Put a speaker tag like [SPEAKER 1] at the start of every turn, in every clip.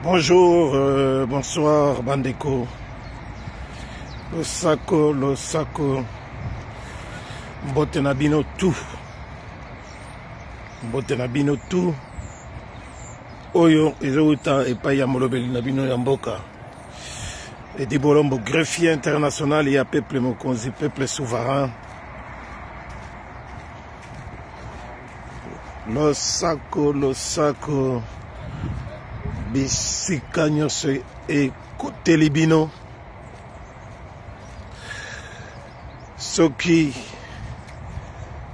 [SPEAKER 1] Bonjour, bonsoir Bandeko. Losako, Mbote na bino tout. Mbote na bino tout. Oyo ezouta epai ya molobeli na bino ya mboka. Edi Bolombo, greffier international ya peuple mokonzi, peuple souverain. Losako. Bisika nyonso ekoteli bino soki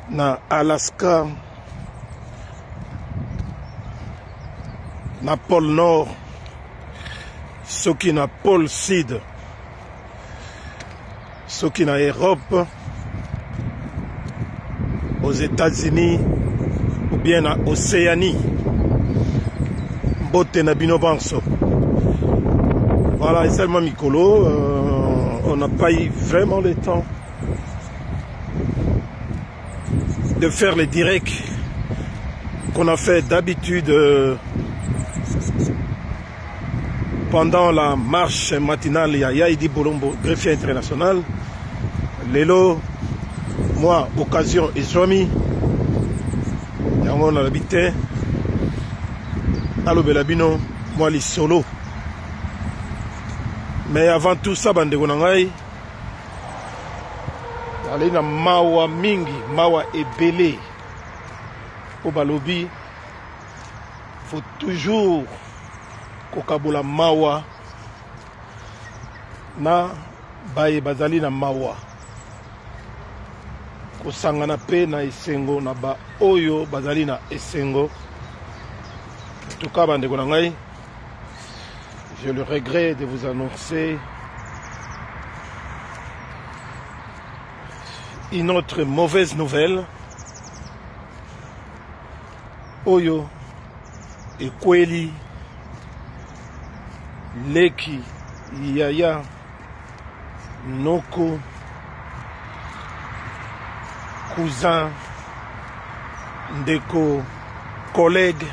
[SPEAKER 1] na Alaska, na pôle Nord, soki na pôle Sud, soki na Europe, aux États-Unis ou bien na Océanie. Bote Bino Banso. Voilà, et seulement Mikolo, on n'a pas eu vraiment le temps de faire les directs qu'on a fait d'habitude pendant la marche matinale Yaya Edi Bolombo, greffier international. Lelo, moi, occasion Islami, on a l'habité. Allo Belabino, moi les solo. Mais avant tout ça, bande gonangai, allez na mawa mingi, mawa ebele. Au balobi, faut toujours kokabola mawa na baye bazali na mawa. Kosangana pe na esengo na ba oyo bazali na esengo. En tout cas, je le regrette de vous annoncer une autre mauvaise nouvelle. Oyo, Ekweli, Leki, Yaya, Noko, cousin, Ndeko, collègue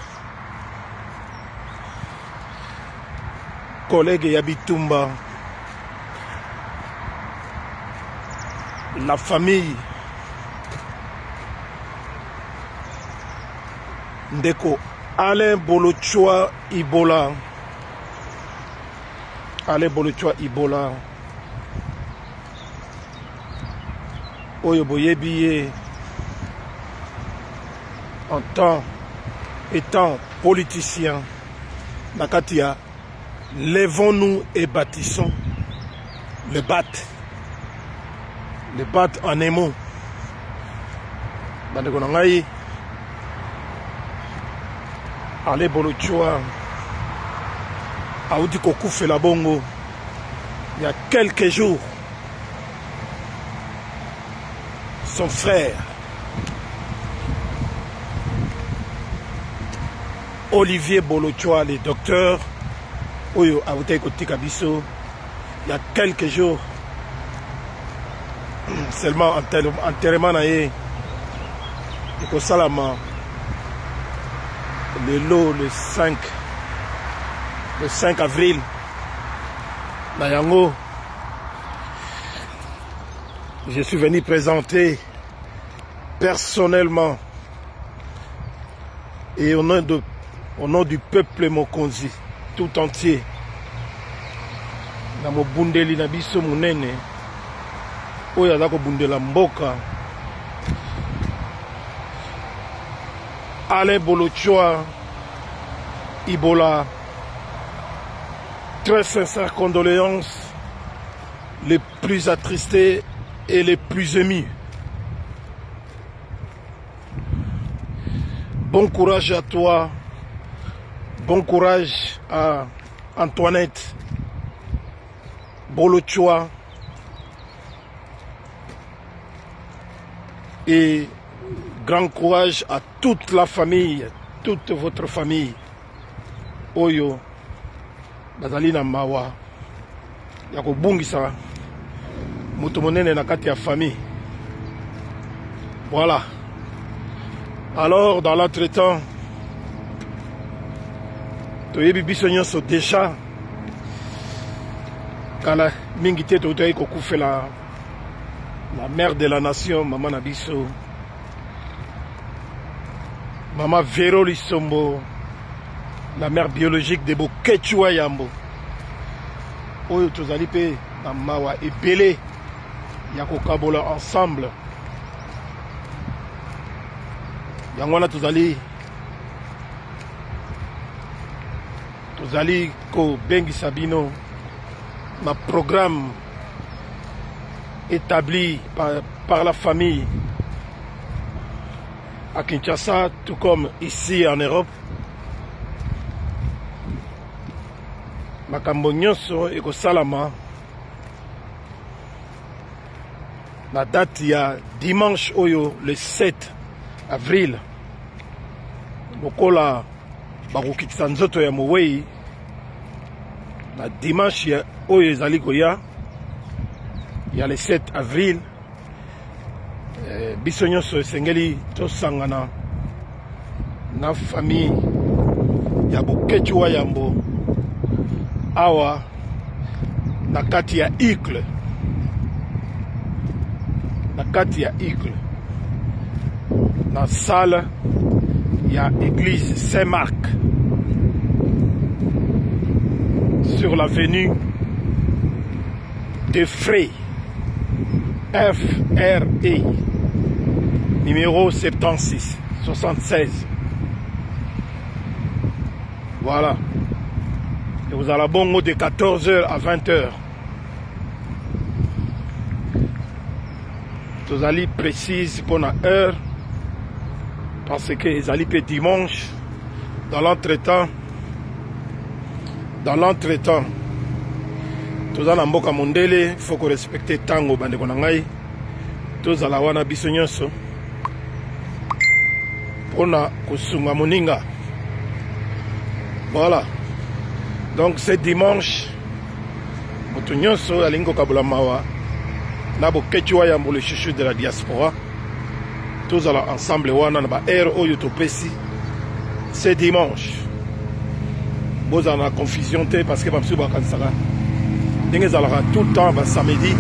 [SPEAKER 1] Yabitumba, la famille Ndeko Alain Bolochoa Ibola, Oyo Boyebiye, étant politicien, Nakatia, lèvons-nous et bâtissons le BAT. Le BAT en un mot. Bandegonangai, Ale Bolochoa, Aoudi Kokou Felabongo, il y a quelques jours, son frère, Olivier Bolochoa, le docteur, Oyo Aoutei Kotika Biso, il y a quelques jours, seulement enterrement naé, et Salama, le 5 avril, Nayango, je suis venu présenter personnellement et au nom du peuple Mokonzi tout entier, na mobundeli na biso munene oyo azako bundela mboka, Alain Bolochoa Ibola, très sincères condoléances, les plus attristés et les plus émus. Bon courage à toi. Bon courage à Antoinette Bolochoa et grand courage à toute la famille, toute votre famille. Oyo, Bazalina Mawa, Yako Bungisa, Mutumonene Nakati ya famille. Voilà. Alors, dans l'entretemps, toyebi biso nyonso déjà kala mingi te toutaki kokufela la mère de la nation mama na biso mama Vero Lisombo, la mère biologique de Bokechua Yambo oyo tozali pe na mawa ebele ya kokabola ensemble yango wana tozali kobengisa bino ma programme établi par la famille à Kinshasa, tout comme ici en Europe. Makambo nyonso ekosalama la date ya dimanche oyo le 7 avril lokola bakokitisa nzoto ya mowei na dimanche ya oyo ezali koya ya le 7 avril biso nyonso esengeli tosangana na famille ya Bokechua Yambo awa na kati ya Icle, na salle ya église Saint-Marc sur l'avenue de Frey FRE numéro 76. Voilà. Et vous allez bon mot de 14h à 20h. Vous allez précise pour la heure. Parce que les allez dimanche. Dans l'entretemps. Tous allez en boka mondele. Il faut que respecter tango bande konangai. Tous allez wana biso nyonso. Pona kusunga moninga. Voilà. Donc c'est dimanche. Moto nyonso alingo kabula mawa. Na Bokechua Yambo le chouchou de la diaspora. Tous allons ensemble wana na ba air oyo topesi. C'est dimanche. Vous en a confusion te parce que mamsu ba kansala. Ndenge zalaka tout le temps ba samedi.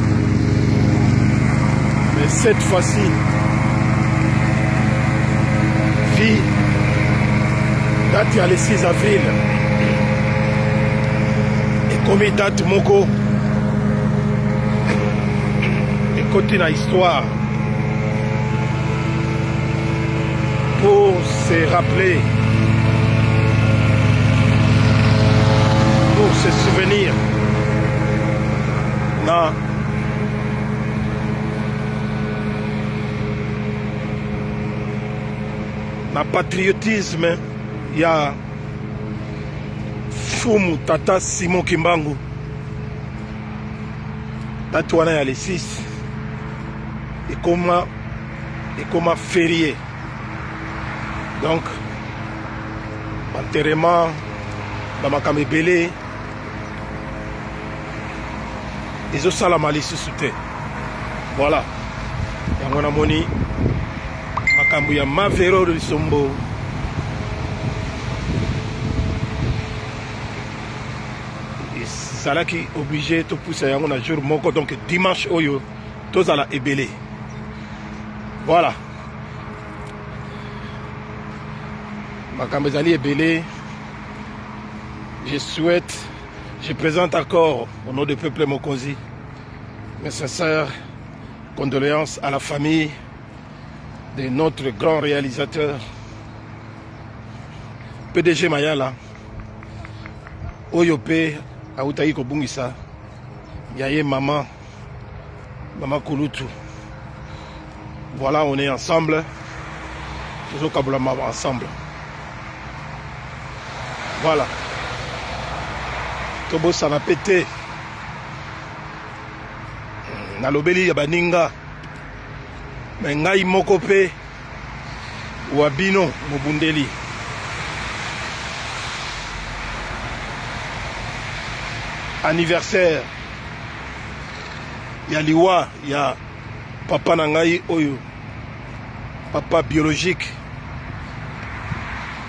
[SPEAKER 1] Mais cette fois-ci date ya le 6 avril ekomi date moko ekoti na histoire pour se rappeler, pour se souvenir na patriotisme ya fumu tata Simon Kimbangu. Date wana ya le 6 ekoma férié. Donc enterrement bamakambo ebele ezosalama lisusu te. Voilà yango namoni makambo ya ma Vero Lisombo ezalaki obligé topusa yango na jour moko, donc dimanche oyo tozala ebele. Voilà makambo ezali ebele. Je présente encore au nom du peuple Mokonzi mes sincères condoléances à la famille de notre grand réalisateur PDG Mayala oyo pe autaki kobungisa yaye maman Kulutu. Voilà, on est ensemble, toujours kabulama ensemble. Voilà, tobo ça va péter na lobeli ya baninga mais ngai moko pe wabino mobundeli anniversaire ya liwa ya papa na ngai oyo papa biologique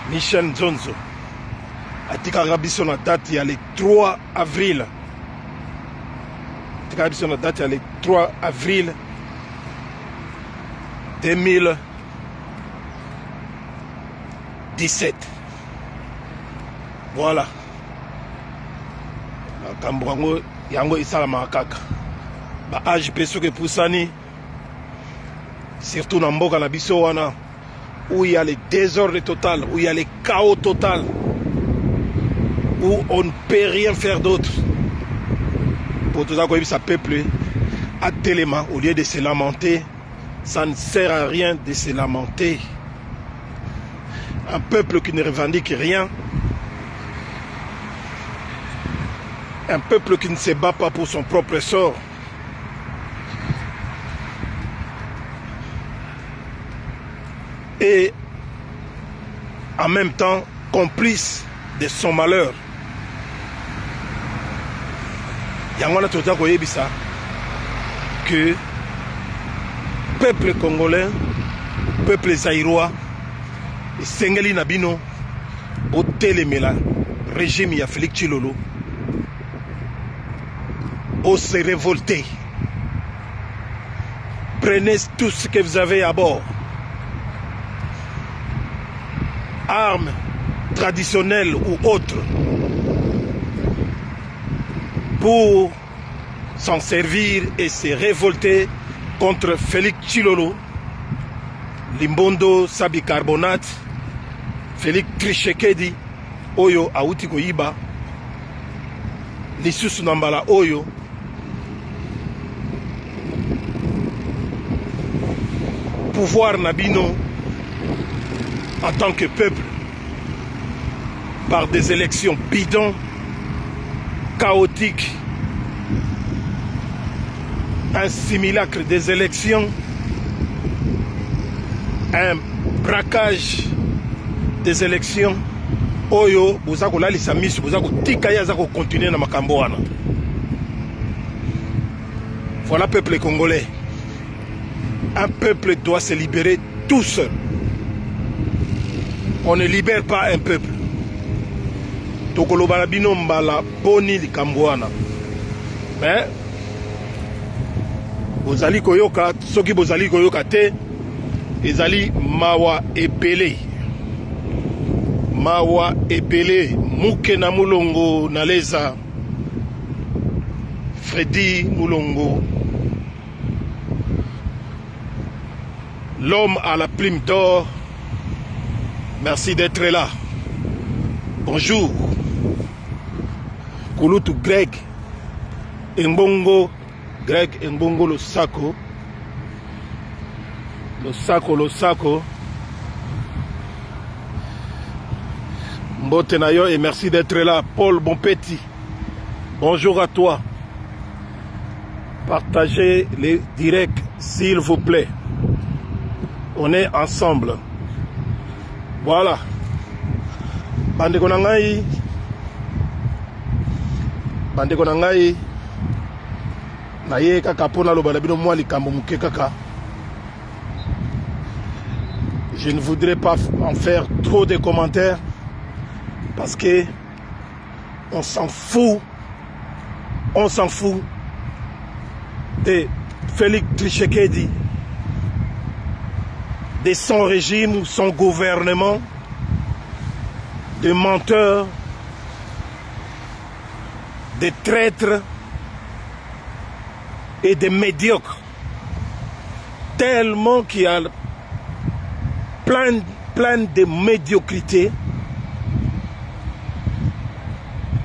[SPEAKER 1] Michel Nzonzo atikaka biso na date ya le 3 avril. Atikaka biso na date ya le 3 avril 2017. Voilà. Makambo yango esalamaka kaka. Ba age pe soki epusani, surtout na mboka na biso wana, où il y a le désordre total, où il y a le chaos total, où on ne peut rien faire d'autre. Pour tout ça, quand ça peuple à Téléma, au lieu de se lamenter, ça ne sert à rien de se lamenter. Un peuple qui ne revendique rien, un peuple qui ne se bat pas pour son propre sort, et en même temps complice de son malheur. Yangwana tota koyebisa que peuple congolais, peuple zaïrois, esengeli na bino botelemela régime ya Félix Tshilolo, o se révolter. Prenez tout ce que vous avez à bord. Armes traditionnelles ou autres, pour s'en servir et se révolter contre Félix Tshilolo, Limbondo Sabi Carbonate, Félix Tshisekedi, Oyo Auti Koyiba, Lisusu Nambala Oyo, pouvoir Nabino en tant que peuple, par des élections bidons, chaotiques, un simulacre des élections, un braquage des élections. Oyo, vous avez la miss, vous avez continuer dans makambo wana. Voilà le peuple congolais. Un peuple doit se libérer tout seul. On ne libère pas un peuple. Tokolo balabino mbala boni likambo wana. Mais bozali koyoka, soki bozali koyoka te, ezali mawa epele. Mawa epele, Muke na Mulongo Naleza, Freddy Mulongo, l'homme à la plume d'or. Merci d'être là. Bonjour. Kulutu Greg Mbongo, Greg Mbongo Losako. Losako. Mbote Nayo et merci d'être là. Paul Bonpetit, bonjour à toi. Partagez les directs s'il vous plaît. On est ensemble. Voilà. Bandeko nangai. Naye kaka pona lo balabino moi likambo muke kaka. Je ne voudrais pas en faire trop de commentaires parce que on s'en fout. On s'en fout de Félix Tshisekedi, de son régime ou son gouvernement, de menteurs, de traîtres et de médiocres. Tellement qu'il y a plein de médiocrité,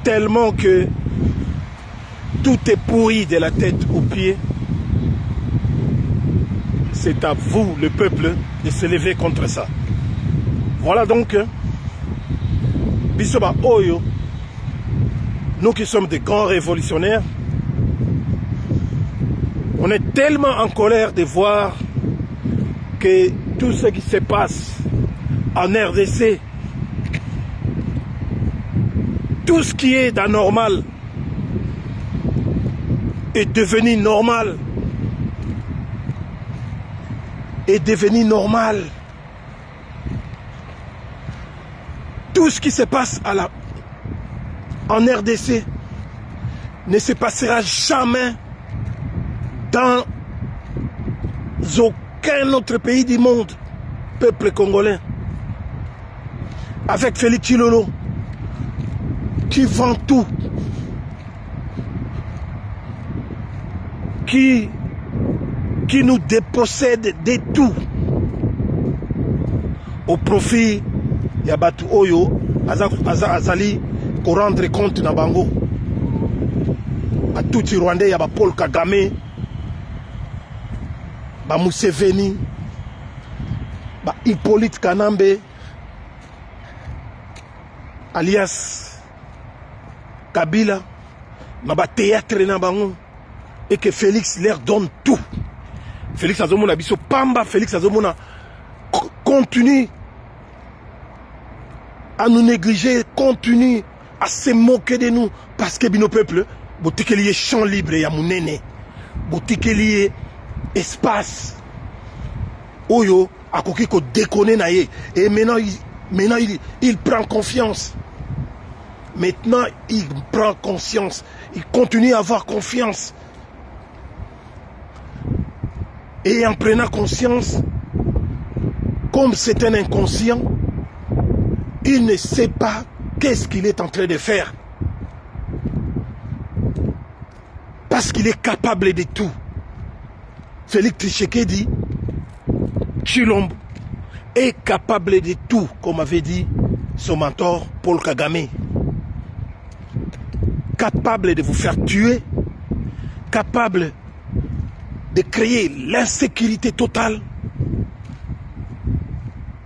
[SPEAKER 1] tellement que tout est pourri de la tête aux pieds. C'est à vous, le peuple, de se lever contre ça. Voilà donc, Bisoba Oyo, nous qui sommes des grands révolutionnaires, on est tellement en colère de voir que tout ce qui se passe en RDC, tout ce qui est d'anormal est devenu normal. Est devenu normal. Tout ce qui se passe en RDC ne se passera jamais dans aucun autre pays du monde, peuple congolais. Avec Félix Tshilolo, qui vend tout, qui nous dépossède de tout, au profit ya batu oyo azali ko rendre compte na bango a tout Rwandais ya ba Paul Kagame ba Museveni ba Hippolyte Kanambe alias Kabila na ba théâtre na bango et que Félix leur donne tout. Félix azomona biso pamba, Félix azomona continue à nous négliger, continue à se moquer de nous parce que nos peuples, boutique lié champ libre ya munene, boutique lié espace, oyo akoki ko déconner na ye et maintenant il prend confiance. Maintenant il prend conscience, il continue à avoir confiance. Et en prenant conscience, comme c'est un inconscient, il ne sait pas qu'est-ce qu'il est en train de faire. Parce qu'il est capable de tout. Félix Tshisekedi Tshilombo est capable de tout, comme avait dit son mentor Paul Kagame. Capable de vous faire tuer, capable de créer l'insécurité totale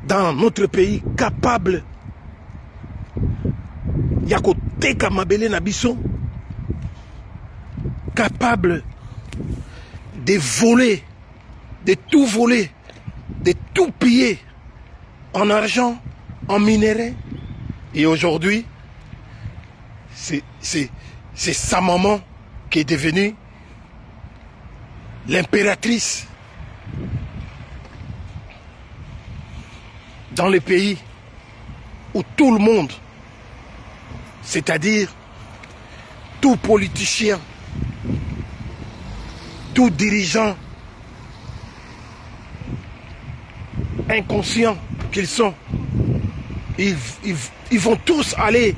[SPEAKER 1] dans notre pays, capable Yako Teka Mabele Nabiso, capable de voler, de tout piller en argent, en minerai. Et aujourd'hui, c'est sa maman qui est devenue l'impératrice dans les pays où tout le monde, c'est-à-dire tout politicien, tout dirigeant, inconscients qu'ils sont, ils vont tous aller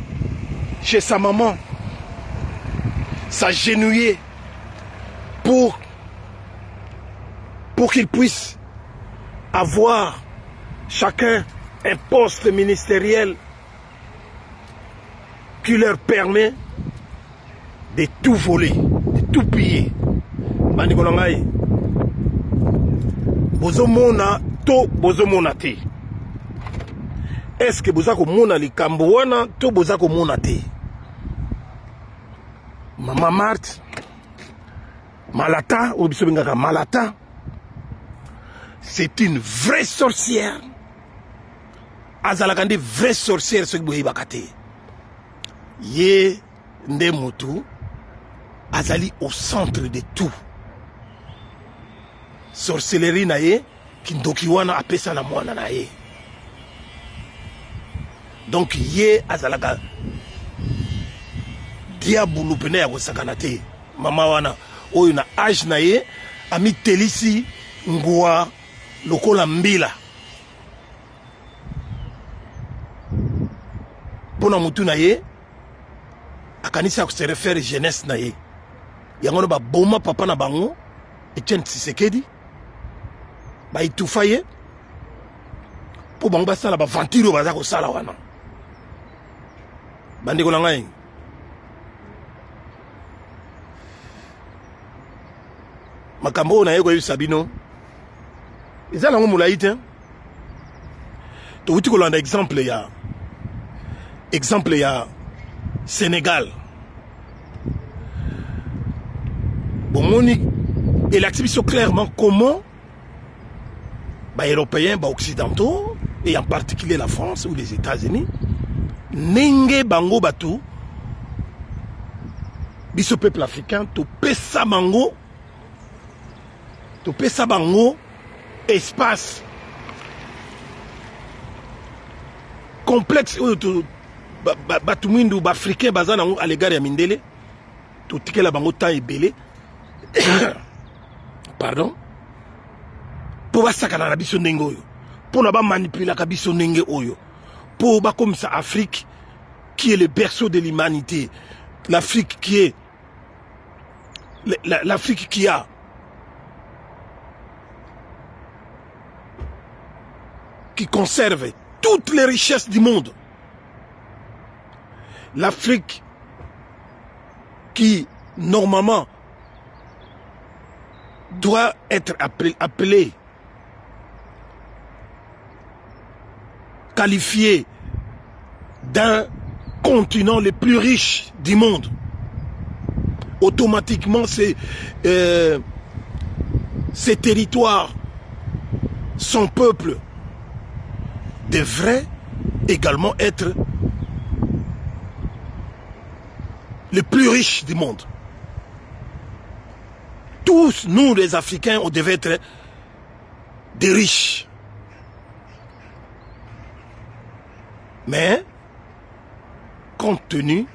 [SPEAKER 1] chez sa maman, s'agenouiller pour qu'ils puissent avoir chacun un poste ministériel qui leur permet de tout voler, de tout piller. Bandikolongai, bozomona to bozomona te. Est-ce que bozako mona likambo wana to bozako mona te? Mama Marthe, Malata, ou biso bengaka Malata, c'est une vraie sorcière. Azalakande vraie sorcière ce que bakate. Ye ndemutu azali au centre de tout. Sorcellerie na ye kindoki wana apesa na mwana na ye. Donc ye azalaka diabulu pene ya kosakana te. Mama wana oyo na âge na ye ami telisi ngwa lokola mbila. Pona mutu na ye akanisa se refaire jeunesse na ye. Yangono ba boma papa na bango Etienne Tshisekedi ba itufa ye po bango basala ba ventilo baza ko sala wana. Bandeko na ngai makambo na ye ko yebisa bino ezala ngo mulai te to wuti ko landa exemple ya Sénégal. Bon, Moni, il explique clairement comment les Européens, les Occidentaux, et en particulier la France ou les États-Unis, Nenge Bango Batu, ce peuple africain, tout pesa Bango, espace complexe, bato mwindu baafricain baza nango à l'égard ya mindele totikela bango temps ebele pardon mpo basakana na biso ndenge oyo mpo na bamanipulaka biso ndenge oyo mpo bakomisa Afrique qui est le berceau de l'humanité, l'Afrique qui est l'Afrique qui a qui conserve toutes les richesses du monde, l'Afrique qui normalement doit être appelée, qualifiée d'un continent le plus riche du monde. Automatiquement, ces territoires, son peuple, devrait également être le plus riche du monde. Tous, nous les Africains, on devait être des riches. Mais, compte tenu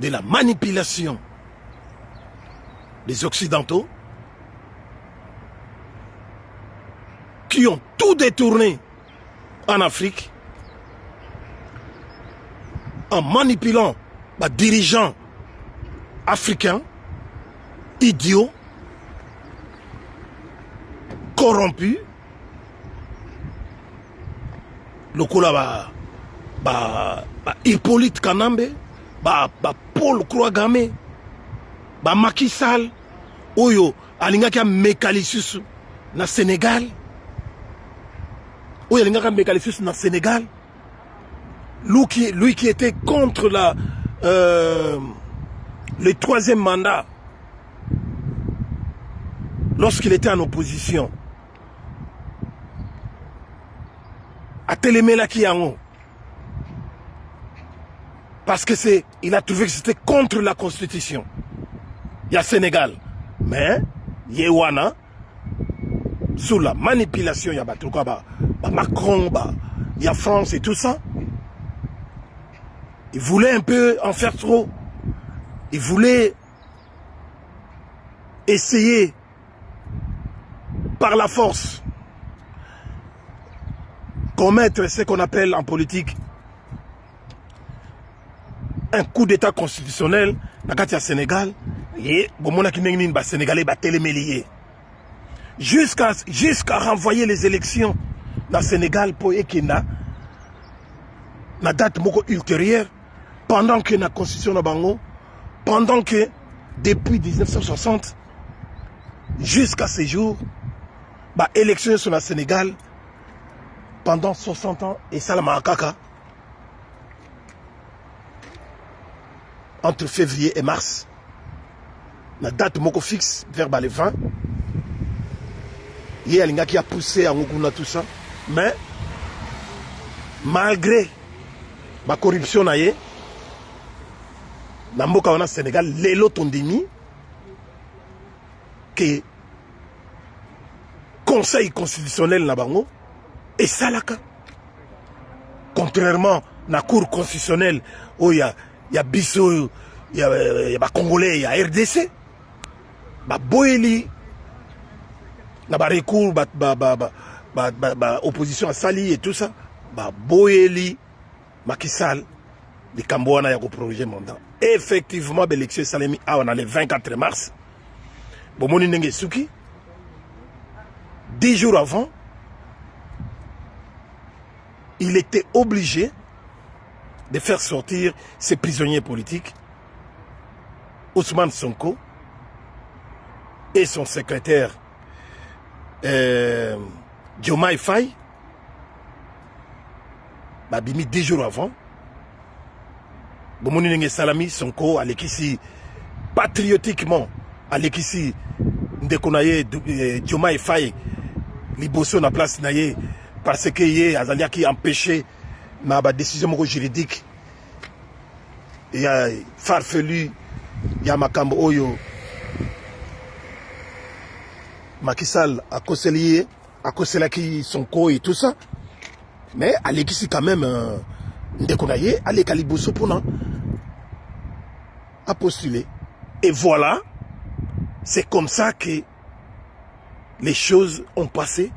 [SPEAKER 1] de la manipulation des Occidentaux, qui ont tout détourné en Afrique, en manipulant les dirigeants africains, idiots, corrompus, le Kola Hippolyte Kanambe, Paul Kouagame, Macky Sall, Oyo, Alingaka Mekalisus na Sénégal, Oyo Alingaka Mekalisus na Sénégal, lui qui était contre le troisième mandat, lorsqu'il était en opposition, à Télémela Kiango, parce que il a trouvé que c'était contre la constitution. Il y a Sénégal. Mais, Yewana, sous la manipulation, il y a Macron, il y a France et tout ça. Il voulait un peu en faire trop. Il voulait essayer par la force commettre ce qu'on appelle en politique un coup d'état constitutionnel dans le Sénégal et les Sénégalais jusqu'à renvoyer les élections dans le Sénégal pour Ekina la date ultérieure pendant que la constitution de Bango, pendant que depuis 1960 jusqu'à ce jour l'élection sur le Sénégal pendant 60 ans et Salama Akaka entre février et mars, la date moko fixe vers le 20. Il y a quelqu'un qui a poussé à Ngukuna tout ça, mais malgré la corruption dans le Sénégal, les lots ont dit que Conseil constitutionnel na bango et salaka. Contrairement à la Cour constitutionnelle où il y a Bissau, il y a Congolais, il y a RDC, Boeli, il y a recours, opposition à Sali et tout ça, Boeli, Macky Sall, les Cambouana, il y a un projet mandat. Effectivement, l'élection Salemi, on a le 24 mars, Bomoni Nengesuki, 10 jours avant, il était obligé de faire sortir ses prisonniers politiques, Ousmane Sonko et son secrétaire Diomaye Faye, Babimi 10 jours avant, Bomoni Nenge Salami Sonko Alekisi patriotiquement Alekisi Ndekonaye Diomaye Faye liboso na place naye parce que yé Azalia qui empêchait ma décision juridique. Il y a farfelu, il y a Makambo Oyo, Macky Sall à Koselier, à Koselaki Sonko et tout ça. Mais Alekisi quand même Ndekonaye, allez Kaliboso pour a postulé. Et voilà, c'est comme ça que les choses ont passé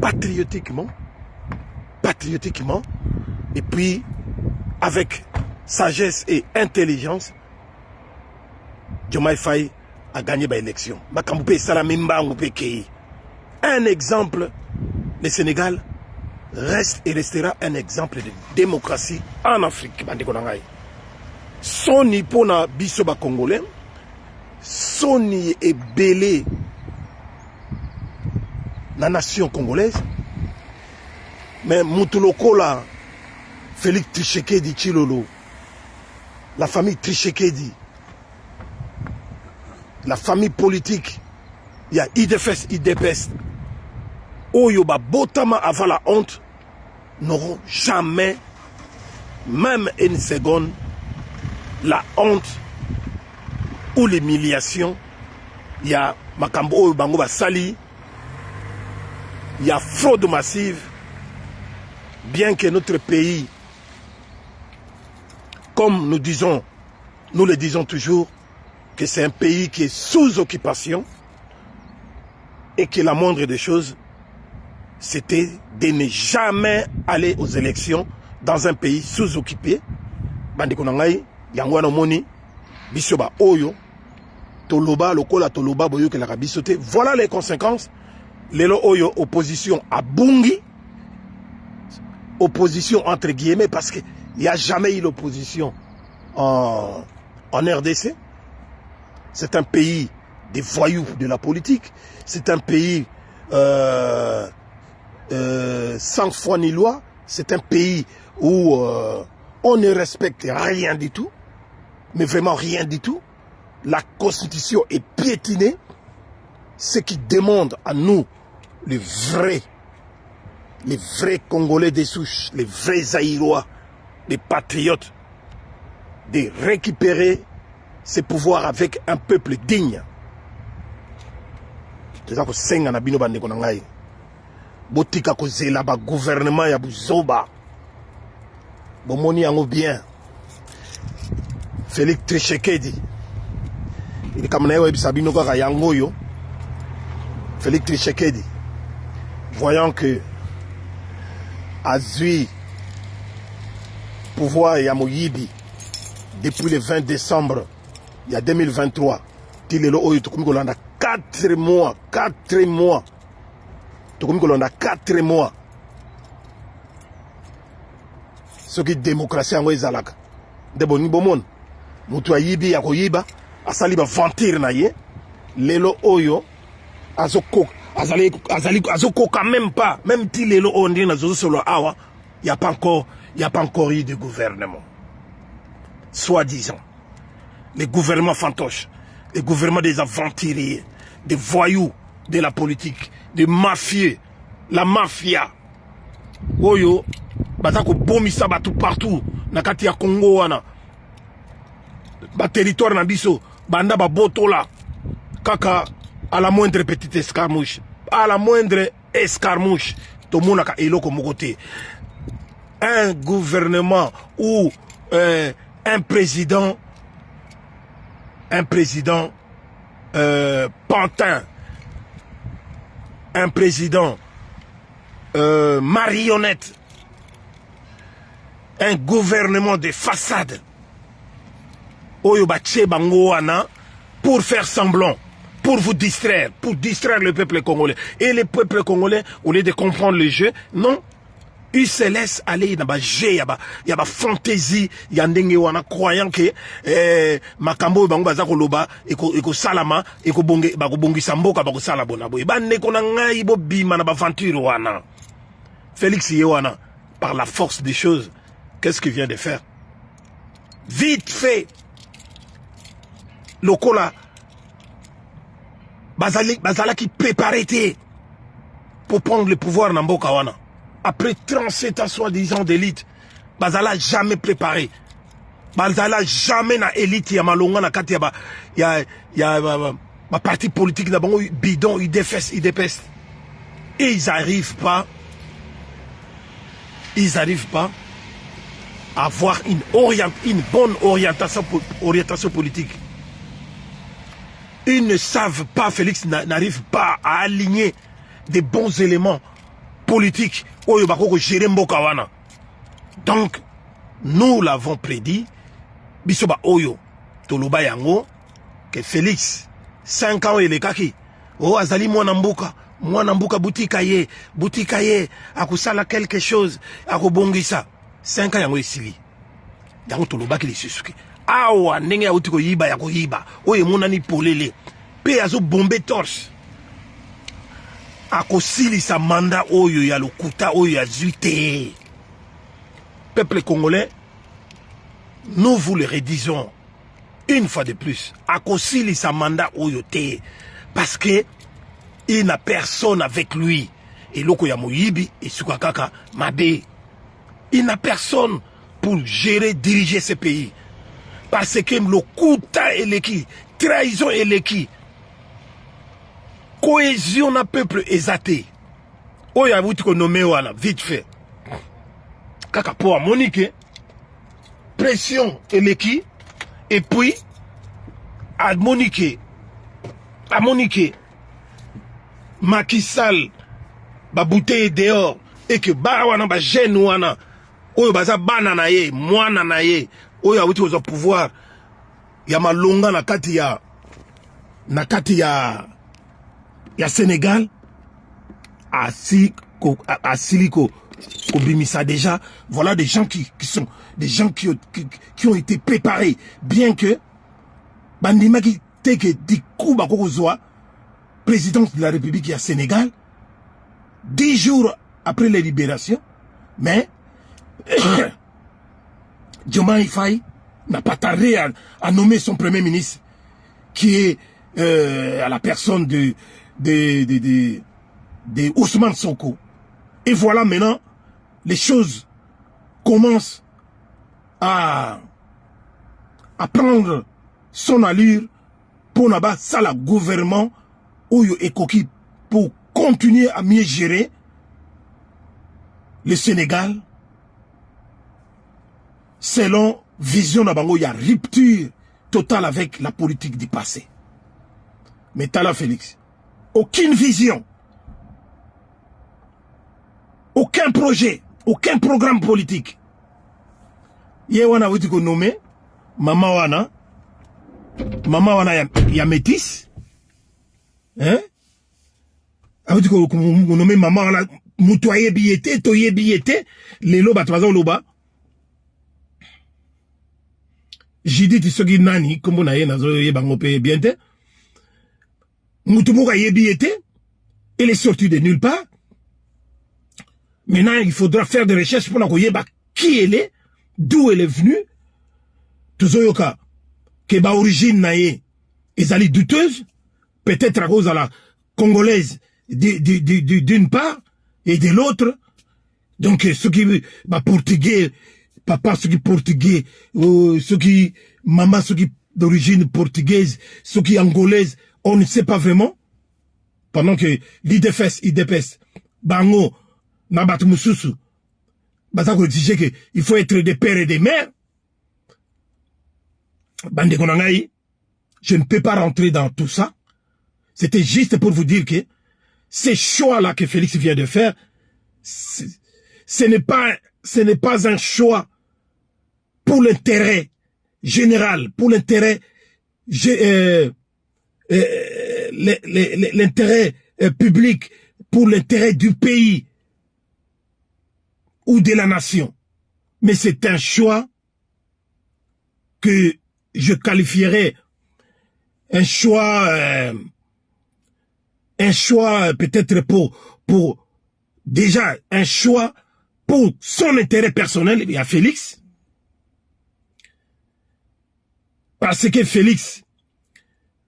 [SPEAKER 1] patriotiquement, et puis avec sagesse et intelligence, Diomaye Faye a gagné l'élection. Un exemple, le Sénégal reste et restera un exemple de démocratie en Afrique. Soni pona bisoba congolais, Soni est belé la nation congolaise, mais Moutulokola, Félix Tshisekedi Tshilolo, la famille Tshisekedi, la famille politique, il y a IDPS, Oyoba Botama avant la honte, n'auront jamais, même une seconde, la honte ou l'humiliation. Il y a Makambo Oyo Bango Basali, il y a fraude massive, bien que notre pays, comme nous le disons toujours, que c'est un pays qui est sous occupation et que la moindre des choses, c'était de ne jamais aller aux élections dans un pays sous-occupé. Bandikonangai, Yangwana Moni, Bisoba Oyo, Toloba, Lokola Toloba, Boyo Kelaka Bisote. Voilà les conséquences. Lelo Oyo, opposition à Bungi. Opposition entre guillemets, parce qu'il n'y a jamais eu l'opposition en RDC. C'est un pays des voyous de la politique. C'est un pays sans foi ni loi. C'est un pays où on ne respecte rien du tout. Mais vraiment rien du tout. La constitution est piétinée. Ce qui demande à nous, les vrais Congolais des souches, les vrais Zaïrois, les patriotes, de récupérer ces pouvoirs avec un peuple digne. C'est ça que senga na bino bande konangai. Botika ko zela ba gouvernement ya buzoba. Bomoni yango bien. Félix Tshisekedi. Il comme na yo bisabino ka yango yo. Félix Tshisekedi. Voyant que Azui pouvoir ya Moyibi depuis le 20 décembre il y a 2023 Tilelo Oyo Tokomi Kolanda 4 mois Tokomi Kolanda 4 mois ce qui démocratie en ezalaka de boni bomon mutu ayibi ya koyiba asali ba ventir na ye lelo oyo azoko azali quand même pas même Tilelo Ondi na zozo solo awa il y a pas encore eu de gouvernement soi-disant. Les gouvernements fantoches, les gouvernements des aventuriers, des voyous de la politique, des mafieux, la mafia. Oyo, batako bomisa batu partout, nakati ya Congo wana. Ba territoire na biso, banda ba botola, kaka à la moindre petite escarmouche, à la moindre escarmouche, to monaka eloko mokote. Un gouvernement ou un président pantin, un président marionnette, un gouvernement de façade, Oyo Bache Bangoana, pour faire semblant, pour vous distraire, pour distraire le peuple congolais. Et le peuple congolais, au lieu de comprendre le jeu, non. Il se laisse aller dans le jeu, il y a une fantaisie, il y a un croyant que Makambo bango bazako loba eko salama eko bongi samboka bako sala bona boy bande kona ngai bo bima na aventure wana. Félix Yewana par la force des choses, qu'est-ce qu'il vient de faire? Vite fait. Lokola bazala qui préparait pour prendre le pouvoir dans Mboka wana. Après 37 ans soi-disant d'élite, Bazala jamais préparé. Bazala jamais na élite ya malonga na kati ya ma parti politique na bango bidon IDPS. Et ils arrivent pas avoir une bonne orientation politique. Ils ne savent pas, Félix n'arrive pas à aligner des bons éléments politiques. Donc, nous l'avons prédit, Bisoba Oyo, Toloba Yango, que Félix, 5 ans il est kaki, oh Azali Mwanambuka boutika ye, akusala quelque chose, akubongisa, 5 ans yango isili. Yango Toloba ki lisusuki. Awa, nenge ya utiko yiba ya kuhiba, oye monani polele, pe azo bombe torche. Akosili sa mandat oyo ya lokuta oyo ya zuite. Peuple congolais, nous vous le redisons une fois de plus. Akosili sa mandat oyote. Parce que il n'a personne avec lui. Et loko ya moyibi et sukakaka mabe. Il n'a personne pour gérer, diriger ce pays. Parce que lokuta eleki, trahison eleki, cohésion na peuple exaté. Oya vuti ko nommé wana, vite fait. Kaka po a Monique, pression eleki, et puis à Monique, Macky Sall, ba bouteille dehors, et que ba wana ba jeune wana, oyo baza bana na ye, mwana na ye, oyo awuti ozo pouvoir, ya malonga na kati ya Sénégal, Asiliko, Kobimisa déjà, voilà des gens qui sont des gens qui ont été préparés, bien que Bandima qui teke di Kuba Kokozoa, présidence de la République du Sénégal, 10 jours après la libération, mais Diomaye Faye n'a pas tardé à nommer son premier ministre, qui est à la personne de Ousmane Sonko. Et voilà maintenant, les choses commencent à prendre son allure pour n'abat ça la gouvernement Oyo et Koki pour continuer à mieux gérer le Sénégal selon vision d'Abango. Il y a rupture totale avec la politique du passé. Mais Tala Félix, aucune vision, aucun projet, aucun programme politique. Yewana witiko nommé Mama Wana ya métis. Hein? Awitiko nommé Mama Wana mutoye biyete, toye biyete, lelo batwaza loba. Jidi tisogi nani, kombo na ye nazo ye bango pe biente. Moutoumoura yebiyete, elle est sortie de nulle part. Maintenant, il faudra faire des recherches pour la qui elle est, d'où elle est venue. Touzoyoka, que ba origine naie, ezali douteuse, peut-être à cause de la congolaise d'une part et de l'autre. Donc, ceux qui, portugais, papa, ceux qui portugais, ceux qui, maman, ceux qui d'origine portugaise, ceux qui angolaise, on ne sait pas vraiment. Pendant que l'IDPS, Bango, Nabat Moussousou, Bazako disait qu'il faut être des pères et des mères. Bande Konangaï, je ne peux pas rentrer dans tout ça. C'était juste pour vous dire que ces choix-là que Félix vient de faire, ce n'est pas un choix pour l'intérêt général, pour l'intérêt l'intérêt public, pour l'intérêt du pays ou de la nation. Mais c'est un choix que je qualifierais un choix peut-être pour déjà un choix pour son intérêt personnel. Il y a Félix, parce que Félix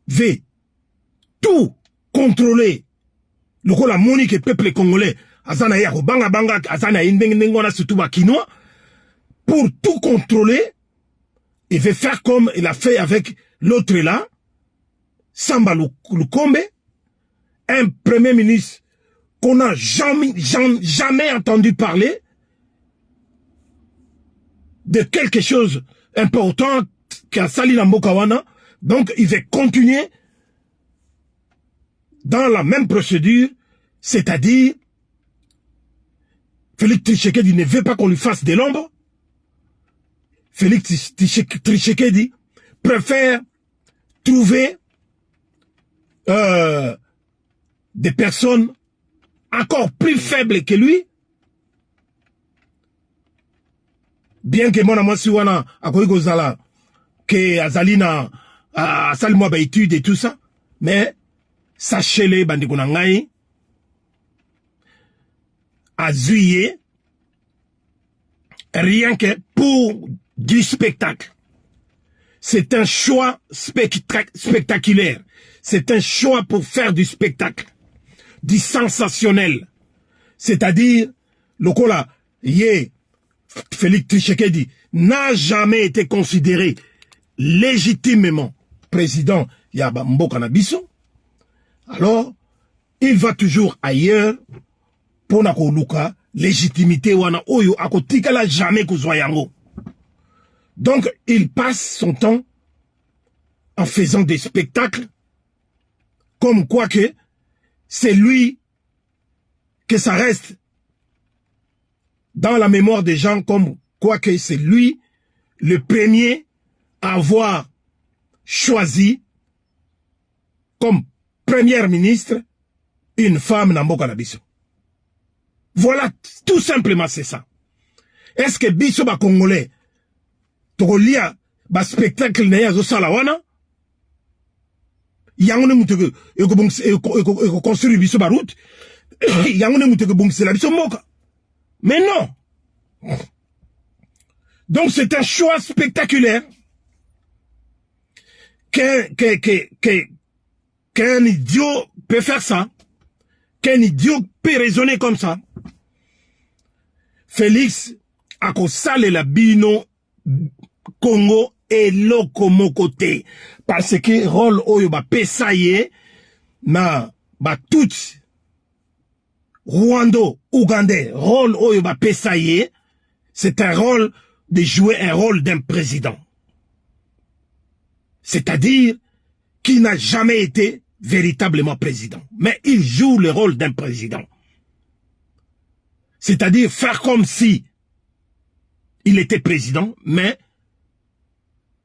[SPEAKER 1] veut tout contrôler. Le coup la Monique et peuple congolais, azana yako banga banga, azana indengona surtout bakinois, pour tout contrôler, il veut faire comme il a fait avec l'autre là, Samba Lukombe, un premier ministre qu'on n'a jamais entendu parler, de quelque chose important qu'a sali na mboka wana. Donc, il va continuer dans la même procédure, c'est-à-dire, Félix Tshisekedi ne veut pas qu'on lui fasse de l'ombre. Félix Tshisekedi préfère trouver des personnes encore plus faibles que lui. Bien que mon amasi wana akoyi kozala que azalina asali mwa ba étude et tout ça, mais sachez-le bandeko na ngai azuye rien que pour du spectacle. C'est un choix spectaculaire. C'est un choix pour faire du spectacle, du sensationnel. C'est-à-dire, le kola yé Félix Tshisekedi n'a jamais été considéré légitimement président Yaba Mboka na biso. Alors, il va toujours ailleurs pour na koluka légitimité wana oyo akotikala jamais kozwa yango. Donc, il passe son temps en faisant des spectacles comme quoi que c'est lui que ça reste dans la mémoire des gens comme quoi que c'est lui le premier à avoir choisi comme première ministre une femme na mboka na biso. Voilà, tout simplement c'est ça. Est-ce que biso ba Congolais tokolia ba spectacle na yazo sala wana yangone muteke eko construire biso ba route yangone muteke bongsela biso mboka. Mais non. Donc c'est un choix spectaculaire qu'un idiot peut faire ça, qu'un idiot peut raisonner comme ça. Félix a salé la bino Congo et lokomokote parce que rôle oyo ba pesaye na ba tout Rwando, Ougandais, rôle oyo ba pesaye, c'est un rôle de jouer un rôle d'un président. C'est-à-dire qu'il n'a jamais été véritablement président, mais il joue le rôle d'un président. C'est-à-dire faire comme si il était président, mais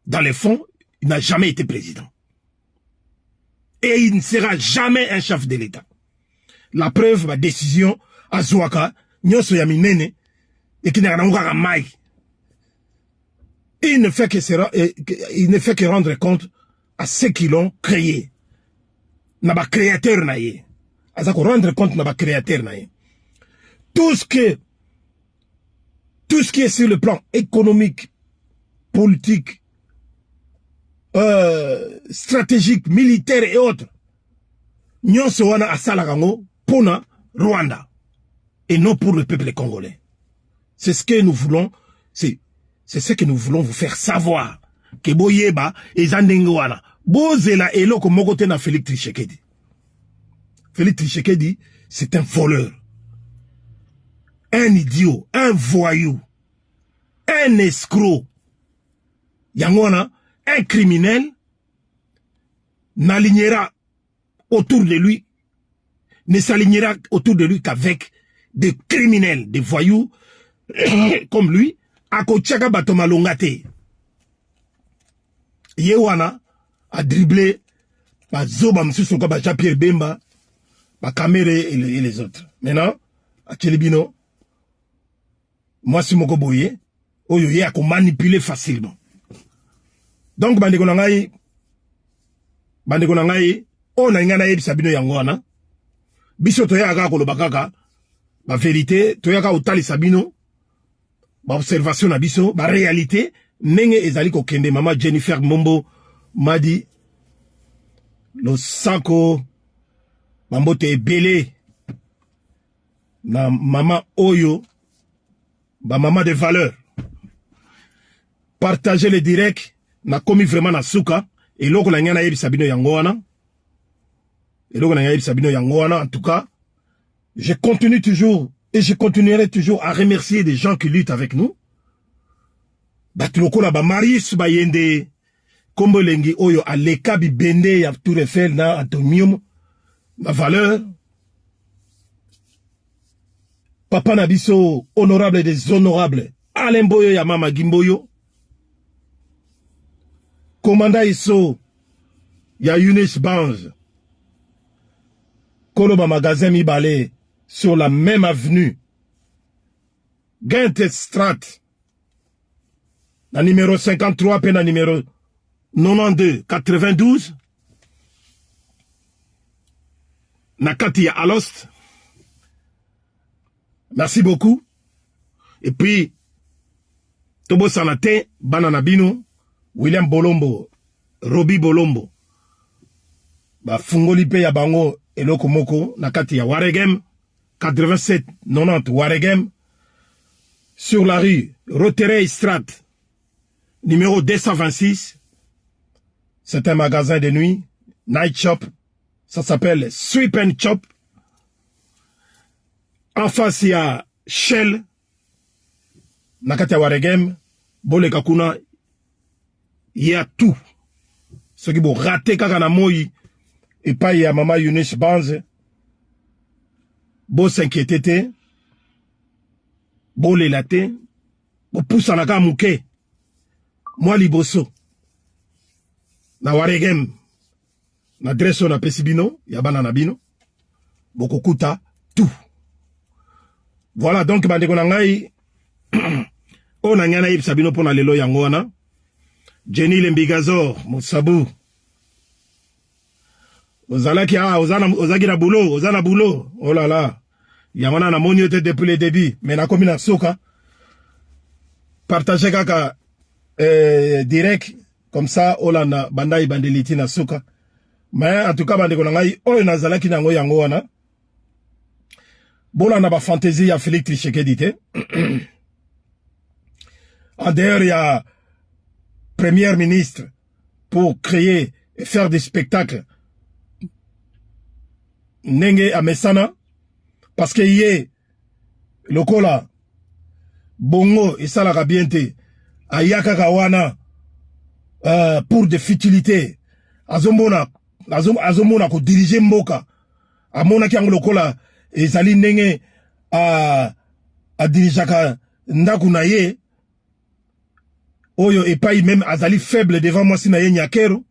[SPEAKER 1] dans les fonds, il n'a jamais été président. Et il ne sera jamais un chef de l'État. La preuve, ma décision, à Zouaka, Nyoso Yaminene, et qui n'a pas mai. Il ne fait que rendre compte à ceux qui l'ont créé. N'a pas créateur naïe. À ça qu'on rendre compte n'a pas créateur naïe. Tout ce qui est sur le plan économique, politique, stratégique, militaire et autres, Nyonso wana asala kango pona Rwanda et non pour le peuple congolais. C'est ce que nous voulons, c'est ce que nous voulons vous faire savoir. Que boyeba ezandenge wana bozela eloko mokote na Félix Tshisekedi. Félix Tshisekedi, c'est un voleur, un idiot, un voyou, un escroc. Yangwana, un criminel n'alignera autour de lui, ne s'alignera autour de lui qu'avec des criminels, des voyous comme lui. Akochaka batoma longate. Yewana a dribblé ba Zoba Msusoka, ba Jean-Pierre Bemba, ba Kamere et les autres. Maintenant, à Tchelibino, moi si moko boye, oyo ye a manipuler facilement. Donc bandeko na ngai on a ngana yebi sabino yangwana biso toyaka ko lobakaka ba vérité toyaka otali sabino ba observation na biso ba réalité nenge ezali ko kende. Mama Jennifer Mombo madi lo sako bambote ebele na mama oyo ba mama de valeur. Partagez le direct na komi vraiment na suka et loko na ngana yebi sabino yangoana. Et donc, en tout cas, je continue toujours et je continuerai toujours à remercier des gens qui luttent avec nous. Batulokola ba Marius Bayende, Kombo Lengi Oyo, Aleka Bibende, ya Tour Eiffel, na Atomium, ma valeur. Papa Nabiso, honorable des honorables, Alain Boyo, ya Mama Gimboyo, Commandant Iso, ya Younes Banz, Koloba Magasin Mibale, sur la même avenue, Ginte Strat, la numéro 53, puis la numéro 92, 92, Nakati Alost. Merci beaucoup. Et puis, Tobo Sanate, Bananabino, William Bolombo, Roby Bolombo, ba Fungolipe ya Bango, Eloko Moko, Nakati ya Waregem, 87 90 Waregem, sur la rue Roterey Strat, numéro 226. C'est un magasin de nuit, Night Shop. Ça s'appelle Sweep and Chop. En face, il y a Shell, Nakati ya Waregem, Bole Kakuna, il y a tout. Ce qui vont rater Kakana Moyi, et pas il y a Mama Younes Banz, Bo s'inquiéter, Bo les laté, Bo pousse en aka mouke, moi liboso, na Waregem, na dresso na pesibino, yabana na bino, Bo kokuta, tout. Voilà donc, bandeko nangai, on a nyana sabino pona lelo yango wana, Jenny Lembigazor, Mousabou, Ozalaki, ozaki na boulot, ozana boulot. Oh là là. Yamana na moniote depuis le début. Mais na komi na soka. Partagez kaka, direct. Comme ça, Olanda, bandai bandeliti na soka. Mais en tout cas, bandeko nangai, na zalaki na yango wana. Bola na ba fantaisie ya Félix Tshisekedi. En dehors, il y a Premier ministre pour créer et faire des spectacles. Nenge Amesana, parce que yé, lokola, bongo et salaka biente, ayaka kawana, pour des futilités, azomona ko diriger mboka, amona ki lokola, ezali nenge, a dirijaka ndaku na ye, oyo epai même azali faible devant moi si na ye nyakero,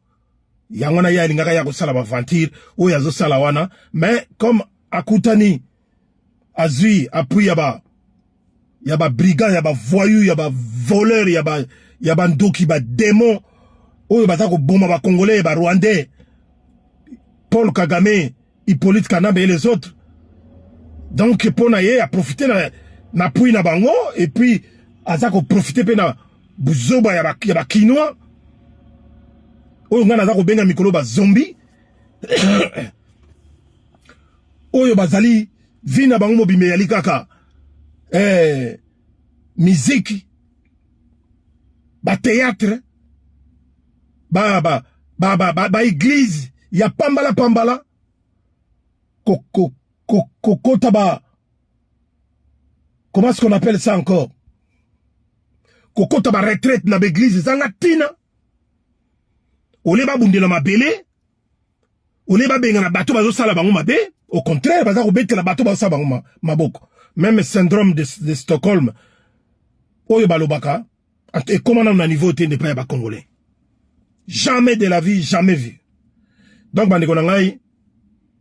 [SPEAKER 1] Yangwana ya lingaka ya kusala baventure ou ya zo sala wana, mais comme akutani azui appui yaba brigand, yaba voyou, yaba voleur, yaba ndoki, ba démon ou yaba tako boma ba congolais, ba rwandais, Paul Kagame, Hippolyte Kanambe et les autres. Donc pona ye a profité na pui na bango, et puis azako profiter pe na buzoba yaba kinois. Oyo nga naza kobenga mikolo ba zombie. Oyo bazali vina bango mobimbe yali kaka musique, ba théâtre, ba église, ya pambala kokota ba, comment est-ce qu'on appelle ça encore, kokota ba retraite na ba église zanga tina. Oleba bundela mabele, oleba benga na bato bazo sala bango mabe, au contraire, baza ko bete la bato bazo sala bango maboko. Même syndrome de Stockholm, oyo balobaka, et comment on a niveau te ne pas ya ba congolais. Jamais de la vie, jamais vu. Donc bandeko na ngai,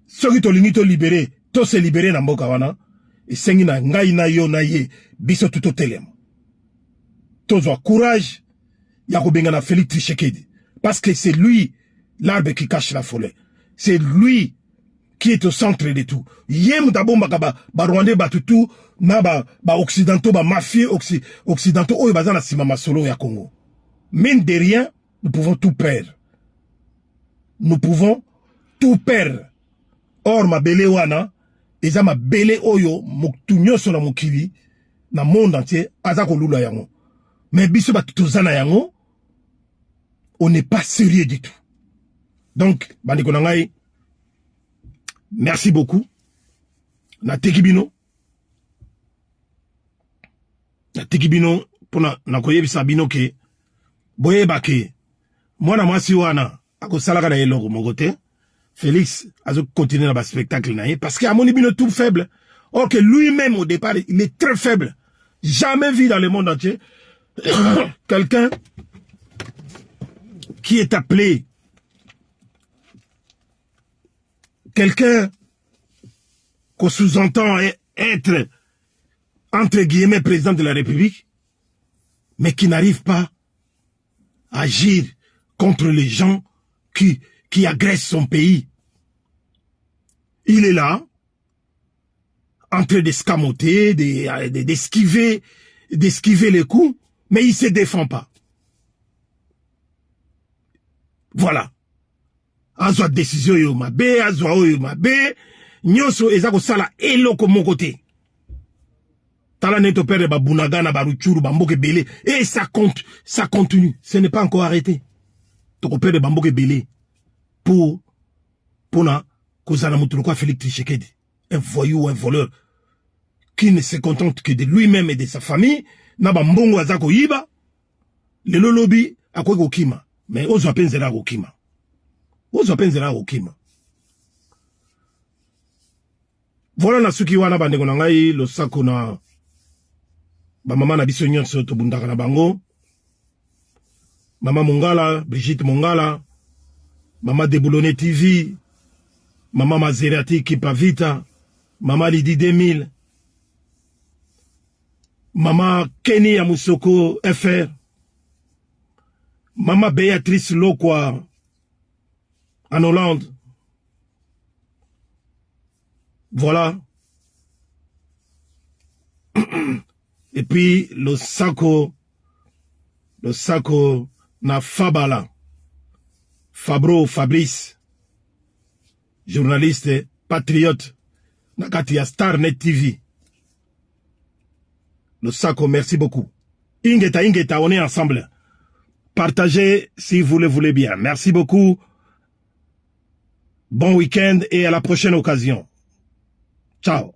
[SPEAKER 1] soki to lingi to libéré, to se libéré na mboka wana, et sengi na ngai na yo na ye, biso tuto telem. Tozo courage, ya ko benga na Félix Tshisekedi. Parce que c'est lui, l'arbre qui cache la forêt. C'est lui qui est au centre de tout. Yem d'abord ba Rwandais batutu, na ba occidentaux, ba mafieux occidentaux, oyo bazana simama solo ya Congo. Mine de rien, nous pouvons tout perdre. Nous pouvons tout perdre. Or ma bele wana, eza ma bele oyo, moktu nyoso na mokili, na monde entier, azako lula yango. Mais biso batutu zana yango, on n'est pas sérieux du tout. Donc, bandeko nangai, merci beaucoup. Na tekibino pona nakoyebisa bino ke boyeba ke mwana mwasi wana akosalaka na eloko moko te. Félix azo continuer na ba spectacle na ye parce que amoni bino tout faible. Or que lui-même au départ il est très faible. Jamais vu dans le monde entier quelqu'un qui est appelé, quelqu'un qu'on sous-entend être, entre guillemets, président de la République, mais qui n'arrive pas à agir contre les gens qui agressent son pays. Il est là, en train d'escamoter, d'esquiver les coups, mais il ne se défend pas. Voilà. Azwa décision yo mabe, azwa yo mabe, nyoso ezako sala eloko mon côté. Tala neto pere ba bunagana ba ruchuru ba mboke belé et ça continue, ce n'est pas encore arrêté. Toko pere ba mboke belé pour na kozana mutu kwa Félix Tshisekedi, un voyou, un voleur qui ne se contente que de lui-même et de sa famille, na ba mbongo azako yiba, le lolobi akwe kokima. Mais ozo apenzela kokima. Ozo apenzela kokima. Voilà na suki wana bandeko na ngai losako na ba mama na biso nyonso to bundaka na bango. Mama Mongala, Brigitte Mongala, Mama Deboulone TV, Mama Maserati Kipavita, Mama Lidi 2000, Mama Kenny Amusoko FR, Mama Béatrice Lokwa en Hollande. Voilà. Et puis le sako na Fabala. Fabro Fabrice, journaliste patriote nakati ya Starnet TV. Le sako, merci beaucoup. Ingeta, on est ensemble. Partagez si vous le voulez bien. Merci beaucoup. Bon week-end et à la prochaine occasion. Ciao.